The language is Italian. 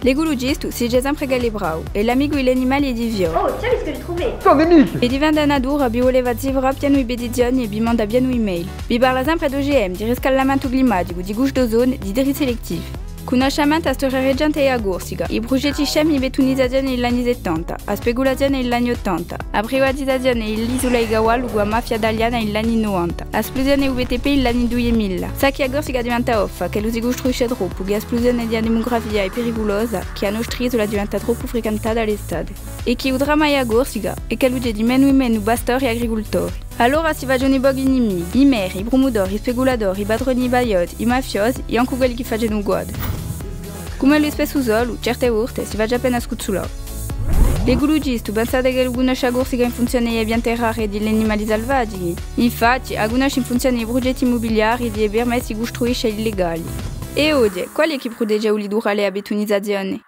L'ecologisto si è sempre galibrau e l'amico e l'animale è di vio. Oh, tu sais ce que j'ai trouvé? Pandémique. E diventa natura bi voleva zivra piano i bedizioni e bi manda piano email. Bi parla sempre d'OGM, di riscaldamento climatico, di guscio d'ozone, di diritti selettivi. Conosciamento a storia recente e a Gorsica, i progetti scemi betonizzazione negli anni 70, a speculazione negli anni 80, a privatizzazione nell'isola Igawa lugo a mafia italiana negli anni 90, a esplosione UBTP negli anni 2000. Sa che a Gorsica diventa offa, che lo si costruisce troppo, che esplosione di demografia è pericolosa, che a nostra isola diventa troppo frequentata all'estate. E che il dramma è a Gorsica, e che luce di meno e meno pastori e agricoltori. Allora si facciano i boghi inimici, i meri, i promodori, i speculatori, i padroni baioti, i mafiosi e anche quelli che facciano guado. Come lo spesso solo, certe volte si va già appena scuzzolare. L'ecologisto pensate che conosce a Corsica in funzione degli ambienti rari e degli animali selvaggi? Infatti, a conosce in funzione dei progetti immobiliari e dei permessi di costruire illegali. E oggi, qual è che protegge l'idurale a betonizzazione?